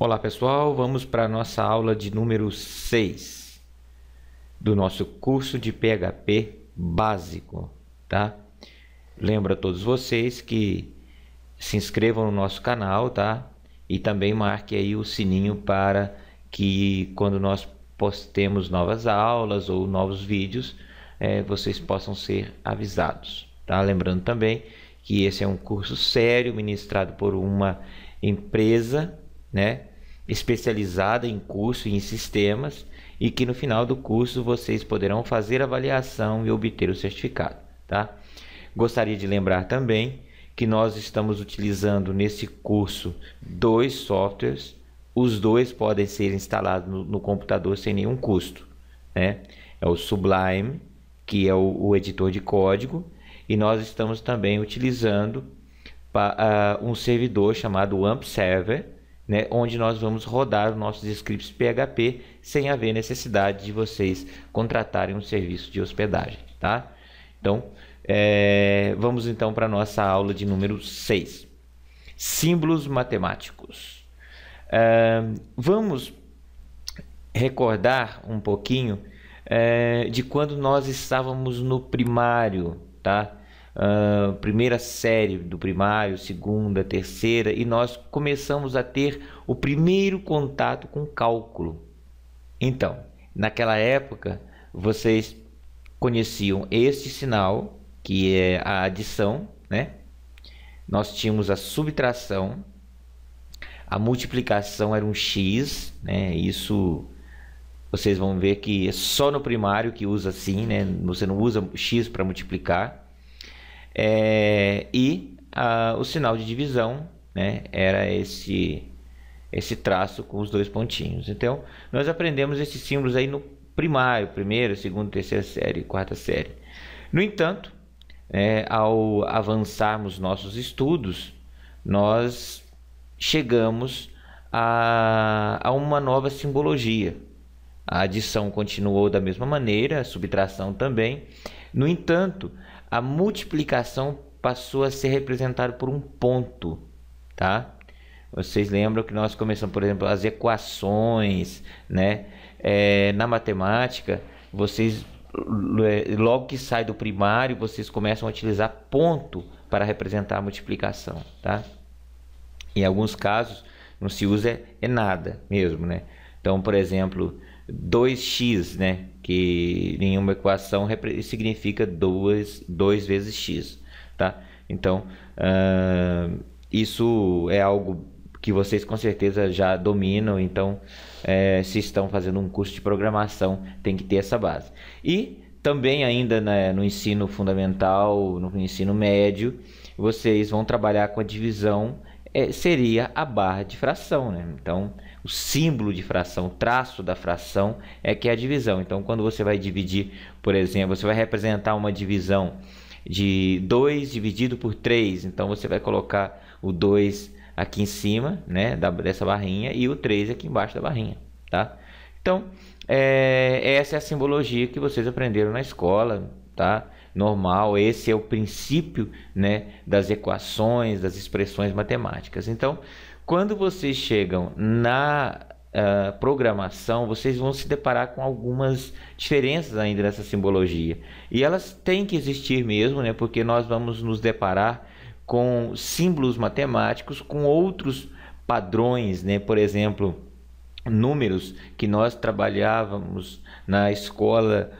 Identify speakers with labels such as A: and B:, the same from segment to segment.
A: Olá pessoal, vamos para a nossa aula de número 6 do nosso curso de PHP básico, tá? Lembro a todos vocês que se inscrevam no nosso canal, tá? E também marque aí o sininho para que quando nós postemos novas aulas ou novos vídeos, vocês possam ser avisados, tá? Lembrando também que esse é um curso sério ministrado por uma empresa, né, especializada em curso e em sistemas, e que no final do curso vocês poderão fazer avaliação e obter o certificado, tá? Gostaria de lembrar também que nós estamos utilizando nesse curso dois softwares. Os dois podem ser instalados no computador sem nenhum custo, né? É o Sublime, que é o editor de código, e nós estamos também utilizando um servidor chamado AMP Server, né, onde nós vamos rodar os nossos scripts PHP sem haver necessidade de vocês contratarem um serviço de hospedagem, tá? Então, vamos então para a nossa aula de número 6. Símbolos matemáticos. Vamos recordar um pouquinho de quando nós estávamos no primário, tá? Primeira série do primário, segunda, terceira, e nós começamos a ter o primeiro contato com cálculo. Então, naquela época, vocês conheciam este sinal, que é a adição, né? Nós tínhamos a subtração, a multiplicação era um x, né? Isso vocês vão ver que é só no primário que usa assim, né? Você não usa x para multiplicar. O sinal de divisão, né, era esse traço com os dois pontinhos. Então, nós aprendemos esses símbolos aí no primário, primeira, segunda, terceira série, quarta série. No entanto, ao avançarmos nossos estudos, nós chegamos a uma nova simbologia. A adição continuou da mesma maneira, a subtração também. No entanto, a multiplicação passou a ser representada por um ponto, tá? Vocês lembram que nós começamos, por exemplo, as equações, né? Na matemática, vocês, logo que sai do primário, vocês começam a utilizar ponto para representar a multiplicação, tá? Em alguns casos, não se usa nada mesmo, né? Então, por exemplo, 2x, né, que em uma equação significa 2 vezes x, tá? Então, isso é algo que vocês com certeza já dominam. Então, se estão fazendo um curso de programação, tem que ter essa base. E também ainda no ensino fundamental, no ensino médio, vocês vão trabalhar com a divisão, seria a barra de fração, né? Então, o símbolo de fração, o traço da fração que é a divisão. Então, quando você vai dividir, por exemplo, você vai representar uma divisão de 2 dividido por 3. Então, você vai colocar o 2 aqui em cima, né, dessa barrinha, e o 3 aqui embaixo da barrinha, tá? Então, essa é a simbologia que vocês aprenderam na escola, tá? Normal, esse é o princípio, né, das equações, das expressões matemáticas. Então, quando vocês chegam na programação, vocês vão se deparar com algumas diferenças ainda nessa simbologia. E elas têm que existir mesmo, né, porque nós vamos nos deparar com símbolos matemáticos, com outros padrões, né? Por exemplo, números que nós trabalhávamos na escola,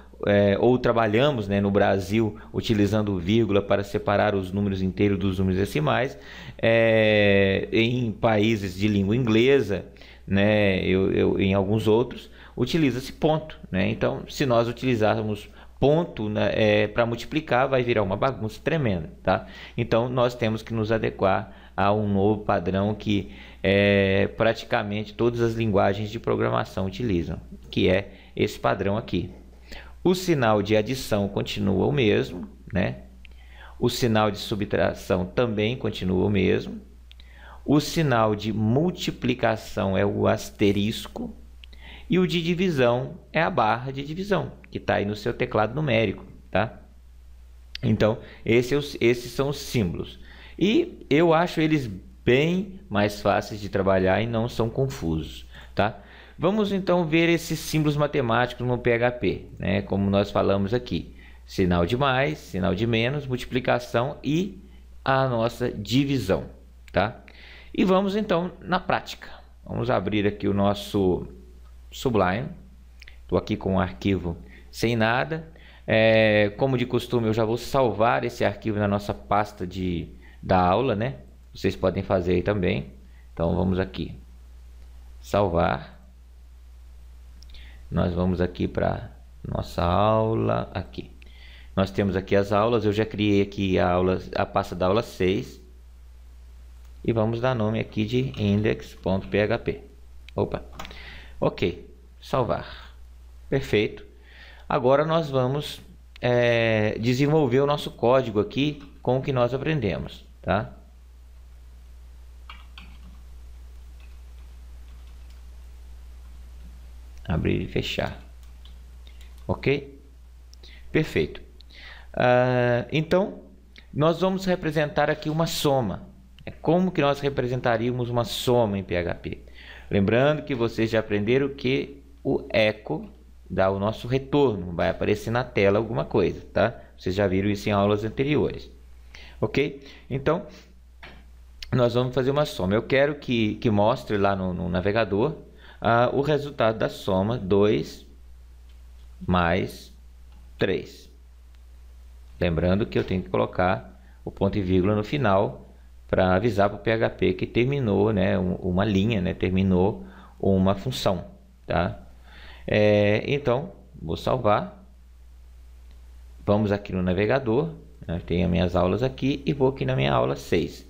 A: ou trabalhamos, né, no Brasil, utilizando vírgula para separar os números inteiros dos números decimais. Em países de língua inglesa, né, em alguns outros, utiliza-se ponto, né? Então, se nós utilizarmos ponto, né, para multiplicar, vai virar uma bagunça tremenda, tá? Então, nós temos que nos adequar a um novo padrão que praticamente todas as linguagens de programação utilizam, que é esse padrão aqui. O sinal de adição continua o mesmo, né? O sinal de subtração também continua o mesmo. O sinal de multiplicação é o asterisco. E o de divisão é a barra de divisão, que está aí no seu teclado numérico, tá? Então, esses são os símbolos. E eu acho eles bem mais fáceis de trabalhar e não são confusos, tá? Vamos então ver esses símbolos matemáticos no PHP, né? Como nós falamos aqui, sinal de mais, sinal de menos, multiplicação e a nossa divisão, tá? E vamos então na prática. Vamos abrir aqui o nosso Sublime. Estou aqui com um arquivo sem nada. Como de costume, eu já vou salvar esse arquivo na nossa pasta da aula, né? Vocês podem fazer aí também. Então vamos aqui, salvar. Nós vamos aqui para nossa aula aqui. Nós temos aqui as aulas. Eu já criei aqui a pasta da aula 6 e vamos dar nome aqui de index.php. Opa, ok, salvar. Perfeito. Agora nós vamos desenvolver o nosso código aqui com o que nós aprendemos, tá? Abrir e fechar. Ok? Perfeito. Então, nós vamos representar aqui uma soma. Como que nós representaríamos uma soma em PHP? Lembrando que vocês já aprenderam que o echo dá o nosso retorno. Vai aparecer na tela alguma coisa, tá? Vocês já viram isso em aulas anteriores. Ok? Então, nós vamos fazer uma soma. Eu quero que mostre lá no navegador o resultado da soma 2 mais 3. Lembrando que eu tenho que colocar o ponto e vírgula no final para avisar para o PHP que terminou, né, uma linha, né, terminou uma função, tá? Então, vou salvar. Vamos aqui no navegador, né, tenho as minhas aulas aqui e vou aqui na minha aula 6.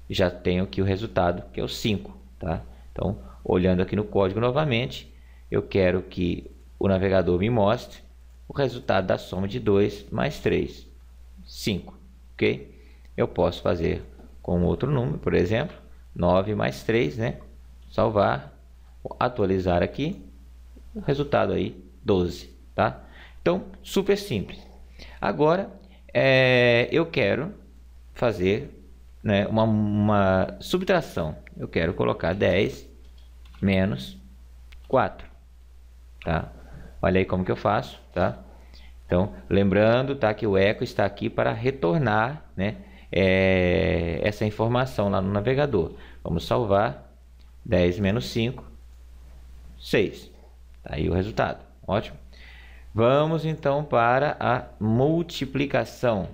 A: Já tenho aqui o resultado, que é o 5, tá? Então, olhando aqui no código novamente, eu quero que o navegador me mostre o resultado da soma de 2 mais 3, 5, ok? Eu posso fazer com outro número, por exemplo, 9 mais 3, né? Salvar, atualizar aqui, o resultado aí, 12, tá? Então, super simples. Agora, eu quero fazer, né, uma subtração. Eu quero colocar 10 menos 4, tá? Olha aí como que eu faço, tá? Então, lembrando, tá, que o echo está aqui para retornar, né, essa informação lá no navegador. Vamos salvar. 10 menos 5, 6. Tá aí o resultado. Ótimo. Vamos então para a multiplicação.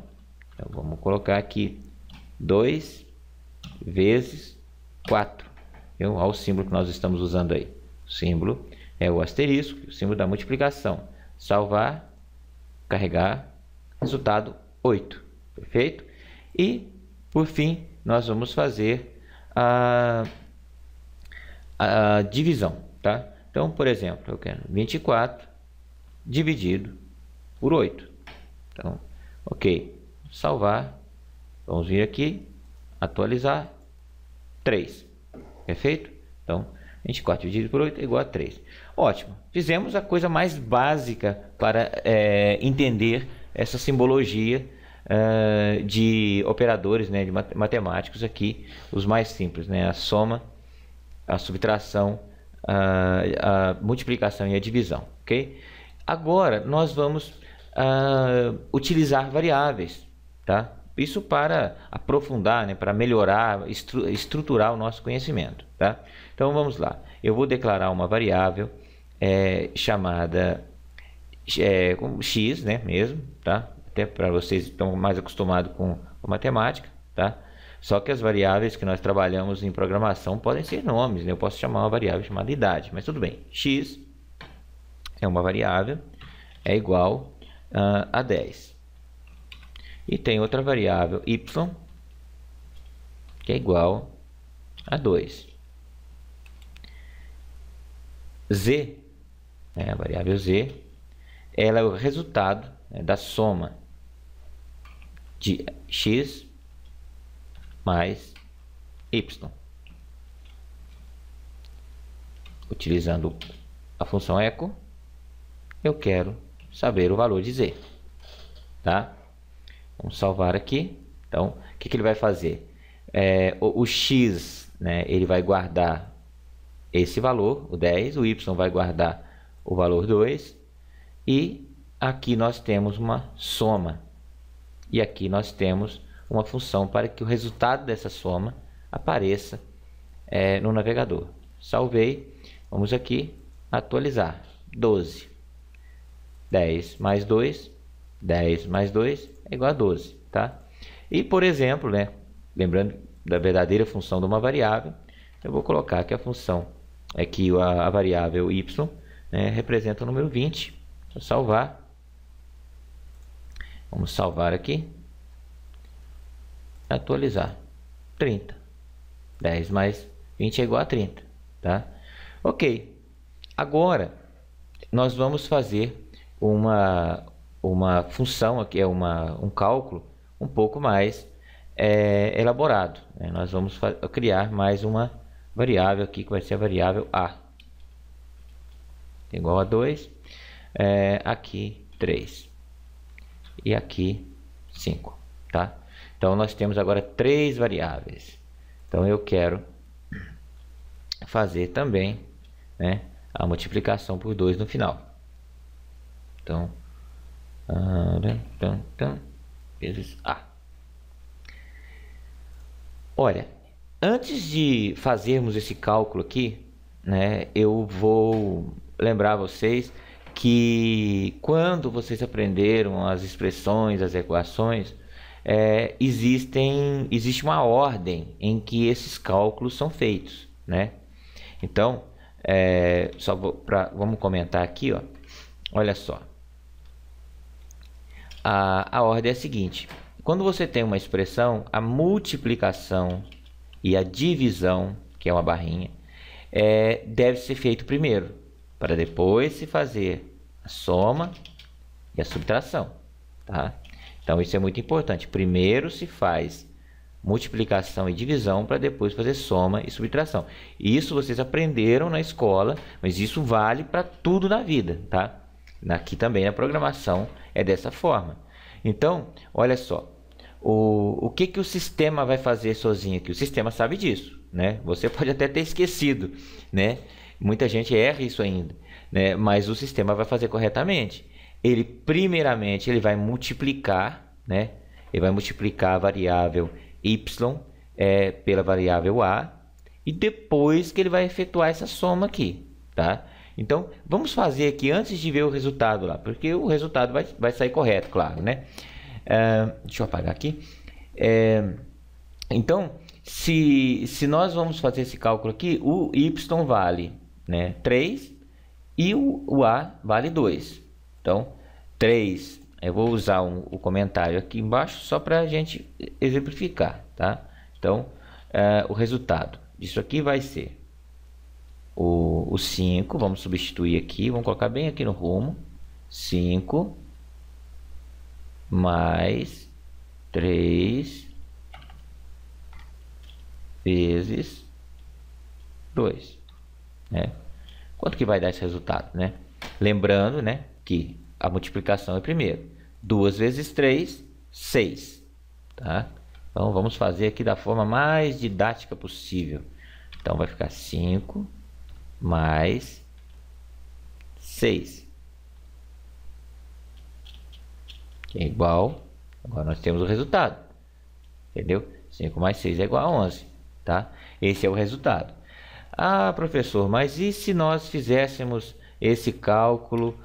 A: Então, vamos colocar aqui 2 vezes 4. Olha o símbolo que nós estamos usando aí. O símbolo é o asterisco, o símbolo da multiplicação. Salvar, carregar, resultado 8. Perfeito? E, por fim, nós vamos fazer a divisão, tá? Então, por exemplo, eu quero 24 dividido por 8. Então, ok, salvar. Vamos vir aqui, atualizar, 3. Perfeito? Então, 24 dividido por 8 é igual a 3. Ótimo. Fizemos a coisa mais básica para entender essa simbologia de operadores, né, de matemáticos aqui, os mais simples, né, a soma, a subtração, a multiplicação e a divisão, ok? Agora nós vamos utilizar variáveis, tá? Isso para aprofundar, né, para melhorar, estruturar o nosso conhecimento, tá? Então vamos lá. Eu vou declarar uma variável chamada x, né, mesmo, tá? Até para vocês que estão mais acostumados com matemática, tá? Só que as variáveis que nós trabalhamos em programação podem ser nomes, né? Eu posso chamar uma variável chamada idade, mas tudo bem. X é uma variável, é igual a 10. E tem outra variável y, que é igual a 2. Z, a variável z, ela é o resultado, né, da soma de x mais y. Utilizando a função echo, eu quero saber o valor de z, tá? Vamos salvar aqui. Então, o que ele vai fazer? o x, né, ele vai guardar esse valor, o 10, o y vai guardar o valor 2, e aqui nós temos uma soma, e aqui nós temos uma função para que o resultado dessa soma apareça no navegador. Salvei, vamos aqui atualizar, 12, 10 mais 2, 10 mais 2 é igual a 12, tá? E, por exemplo, né, lembrando da verdadeira função de uma variável, eu vou colocar que a função é que a variável y, né, representa o número 20. Vou salvar. Vamos salvar aqui. Atualizar. 30. 10 mais 20 é igual a 30. Tá? Ok. Agora, nós vamos fazer uma função aqui, um cálculo um pouco mais elaborado, né? Nós vamos criar mais uma variável aqui, que vai ser a variável a, igual a 2, aqui 3 e aqui 5, tá? Então nós temos agora 3 variáveis. Então eu quero fazer também, né, a multiplicação por 2 no final. Então, vezes a. Olha, antes de fazermos esse cálculo aqui, né, eu vou lembrar vocês que quando vocês aprenderam as expressões, as equações, existe uma ordem em que esses cálculos são feitos, né? Então, vamos comentar aqui, ó. Olha só. A ordem é a seguinte: quando você tem uma expressão, a multiplicação e a divisão, que é uma barrinha, deve ser feito primeiro, para depois se fazer a soma e a subtração, tá? Então isso é muito importante. Primeiro se faz multiplicação e divisão para depois fazer soma e subtração. Isso vocês aprenderam na escola, mas isso vale para tudo na vida, tá? Aqui também na programação é dessa forma. Então, olha só, o que o sistema vai fazer sozinho aqui? O sistema sabe disso, né? Você pode até ter esquecido, né? Muita gente erra isso ainda, né? Mas o sistema vai fazer corretamente. Ele, primeiramente, ele vai multiplicar, né? Ele vai multiplicar a variável y pela variável a, e depois que ele vai efetuar essa soma aqui, tá? Então, vamos fazer aqui antes de ver o resultado lá, porque o resultado vai sair correto, claro, né? Deixa eu apagar aqui. Então, se nós vamos fazer esse cálculo aqui, o y vale, né, 3 e o a vale 2. Então, 3, eu vou usar o comentário aqui embaixo só para a gente exemplificar, tá? Então, o resultado disso aqui vai ser o 5, vamos substituir aqui, vamos colocar bem aqui no rumo, 5 mais 3 vezes 2, né? Quanto que vai dar esse resultado, né? Lembrando, né, que a multiplicação é primeiro. 2 vezes 3, 6, tá? Então, vamos fazer aqui da forma mais didática possível. Então, vai ficar 5 mais 6. Que é igual... Agora nós temos o resultado. Entendeu? 5 mais 6 é igual a 11, tá? Esse é o resultado. Ah, professor, mas e se nós fizéssemos esse cálculo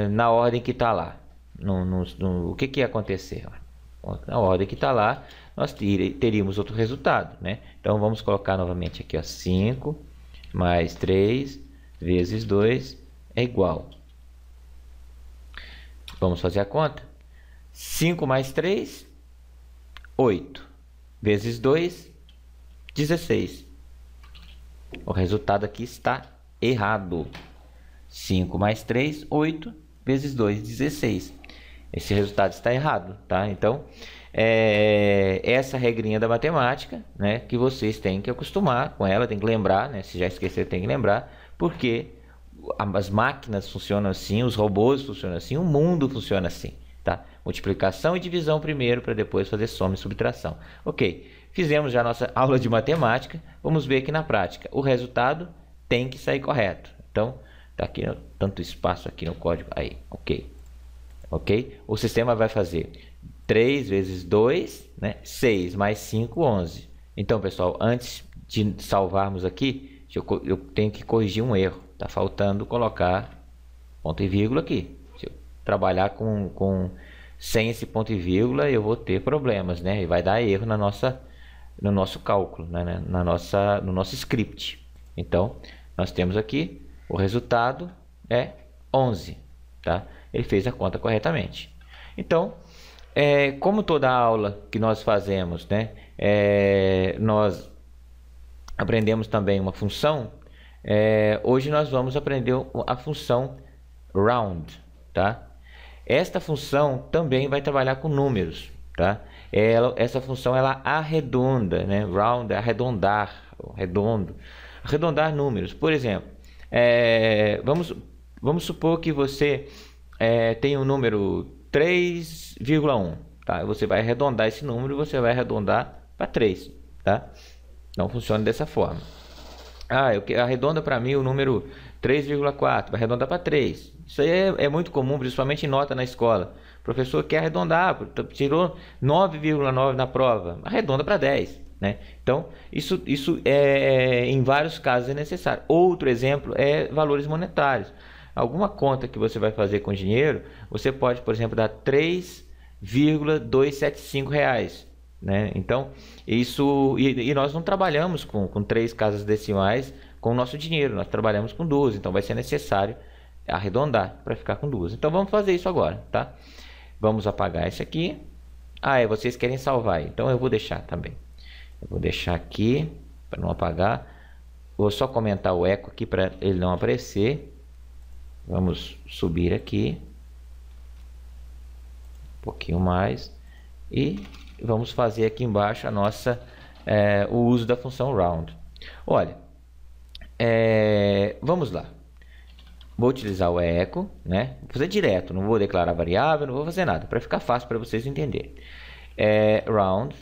A: na ordem que está lá? O que ia acontecer? Na ordem que está lá, nós teríamos outro resultado, né? Então, vamos colocar novamente aqui, ó, 5 mais 3 vezes 2 é igual. Vamos fazer a conta? 5 mais 3, 8. Vezes 2, 16. O resultado aqui está errado. 5 mais 3, 8. Vezes 2, 16. Esse resultado está errado, tá? Então, essa regrinha da matemática, né, que vocês têm que acostumar com ela, tem que lembrar, né? Se já esquecer, tem que lembrar, porque as máquinas funcionam assim, os robôs funcionam assim, o mundo funciona assim, tá? Multiplicação e divisão primeiro, para depois fazer soma e subtração. Ok, Fizemos já a nossa aula de matemática, vamos ver aqui na prática. O resultado tem que sair correto. Então, tá aqui tanto espaço aqui no código, aí, ok. Ok? O sistema vai fazer 3 vezes 2, né? 6 mais 5, 11. Então, pessoal, antes de salvarmos aqui, eu tenho que corrigir um erro. Tá faltando colocar ponto e vírgula aqui. Se eu trabalhar sem esse ponto e vírgula, eu vou ter problemas, né? E vai dar erro no nosso cálculo, né? No nosso script. Então, nós temos aqui o resultado é 11, tá? Ele fez a conta corretamente. Então, como toda aula que nós fazemos, né? Nós aprendemos também uma função. Hoje nós vamos aprender a função round, tá? Esta função também vai trabalhar com números, tá? Essa função ela arredonda, né? Round é arredondar, redondo, arredondar números. Por exemplo, vamos supor que você tem o número 3,1, tá? Você vai arredondar esse número, você vai arredondar para 3, tá? Não funciona dessa forma. Arredonda para mim o número 3,4, vai arredondar para 3. Isso aí é muito comum, principalmente em nota na escola. O professor quer arredondar, tirou 9,9 na prova, arredonda para 10, né? Então, isso em vários casos é necessário. Outro exemplo é valores monetários. Alguma conta que você vai fazer com dinheiro, você pode, por exemplo, dar 3,275 reais. Né? Então, e nós não trabalhamos com 3 casas decimais com o nosso dinheiro, nós trabalhamos com 2, então vai ser necessário arredondar para ficar com 2. Então vamos fazer isso agora, tá? Vamos apagar esse aqui. Vocês querem salvar, então eu vou deixar também. Eu vou deixar aqui para não apagar. Vou só comentar o eco aqui para ele não aparecer. Vamos subir aqui um pouquinho mais e vamos fazer aqui embaixo o uso da função round. Olha, vamos lá. Vou utilizar o echo, né? Vou fazer direto, não vou declarar variável, não vou fazer nada, para ficar fácil para vocês entenderem. Round.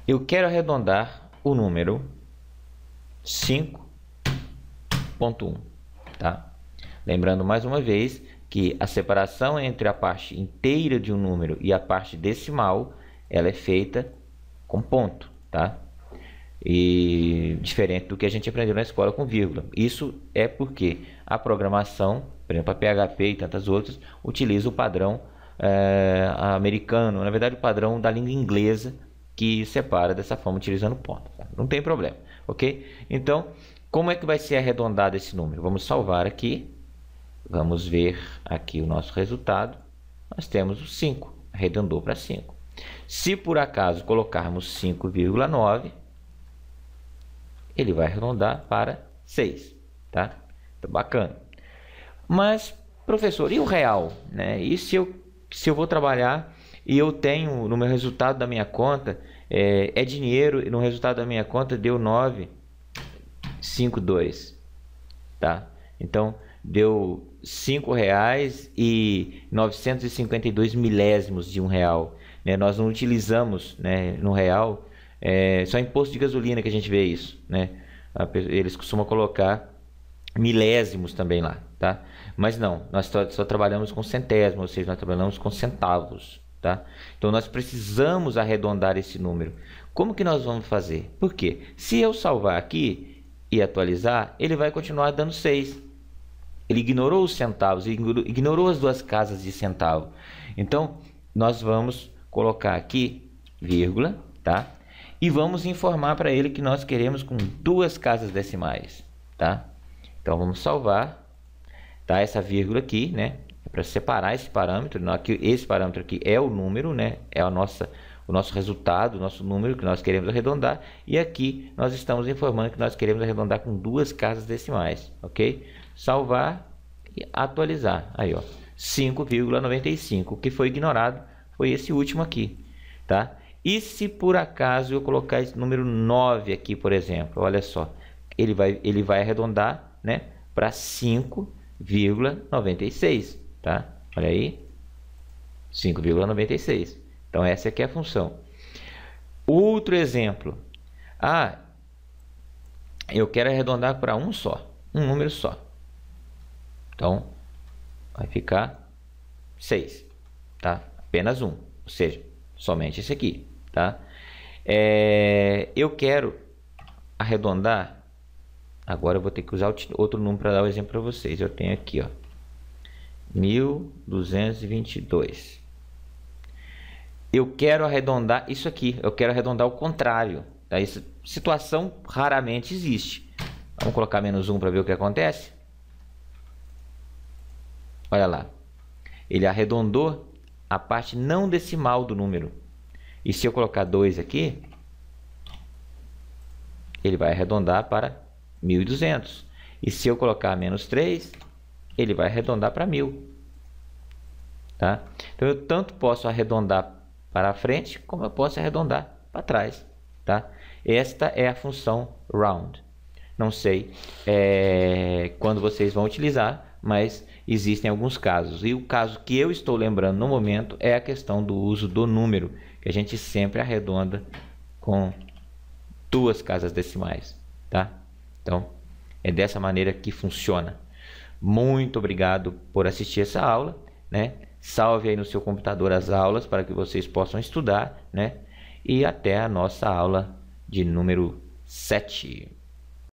A: Eu quero arredondar o número 5.1, tá? Lembrando mais uma vez que a separação entre a parte inteira de um número e a parte decimal, ela é feita com ponto, tá? E diferente do que a gente aprendeu na escola com vírgula. Isso é porque a programação, por exemplo, a PHP e tantas outras, utiliza o padrão americano, na verdade o padrão da língua inglesa, que separa dessa forma, utilizando ponto, tá? Não tem problema, ok? Então, como é que vai ser arredondado esse número? Vamos salvar aqui. Vamos ver aqui o nosso resultado. Nós temos o 5, arredondou para 5. Se por acaso colocarmos 5,9, ele vai arredondar para 6, tá? Então, bacana. Mas, professor, e o real, né? E se eu vou trabalhar e eu tenho no meu resultado da minha conta, dinheiro, e no resultado da minha conta deu 9,52, tá? Então, deu R$5,952 milésimos de R$1, né? Nós não utilizamos, né, no real, só imposto de gasolina que a gente vê isso, né? Eles costumam colocar milésimos também lá, tá? Mas não, nós só trabalhamos com centésimos, ou seja, nós trabalhamos com centavos, tá? Então nós precisamos arredondar esse número. Como que nós vamos fazer? Por quê? Se eu salvar aqui e atualizar, ele vai continuar dando 6. Ele ignorou os centavos, ignorou as duas casas de centavo. Então, nós vamos colocar aqui, vírgula, tá? E vamos informar para ele que nós queremos com 2 casas decimais, tá? Então, vamos salvar, tá? Essa vírgula aqui, né? Para separar esse parâmetro, esse parâmetro aqui é o número, né? É o nosso resultado, o nosso número que nós queremos arredondar. E aqui nós estamos informando que nós queremos arredondar com 2 casas decimais, ok? Salvar e atualizar. Aí, ó, 5,95. O que foi ignorado foi esse último aqui, tá? E se por acaso eu colocar esse número 9 aqui, por exemplo, olha só, ele vai arredondar, né, para 5,96, tá? Olha aí, 5,96. Então essa aqui é a função. Outro exemplo. Ah, eu quero arredondar para um só, um número só. Então, vai ficar 6, tá? Apenas um, ou seja, somente esse aqui, tá? Eu quero arredondar. Agora eu vou ter que usar outro número para dar o exemplo para vocês. Eu tenho aqui, ó, 1222. Eu quero arredondar isso aqui. Eu quero arredondar o contrário. Tá? Essa situação raramente existe. Vamos colocar menos 1 para ver o que acontece. Olha lá. Ele arredondou a parte não decimal do número. E se eu colocar 2 aqui, ele vai arredondar para 1.200. E se eu colocar menos 3, ele vai arredondar para 1.000. Tá? Então, eu tanto posso arredondar para frente, como eu posso arredondar para trás. Tá? Esta é a função round. Não sei quando vocês vão utilizar, mas existem alguns casos. E o caso que eu estou lembrando no momento é a questão do uso do número, que a gente sempre arredonda com 2 casas decimais. Tá? Então, é dessa maneira que funciona. Muito obrigado por assistir essa aula, né? Salve aí no seu computador as aulas para que vocês possam estudar, né? E até a nossa aula de número 7.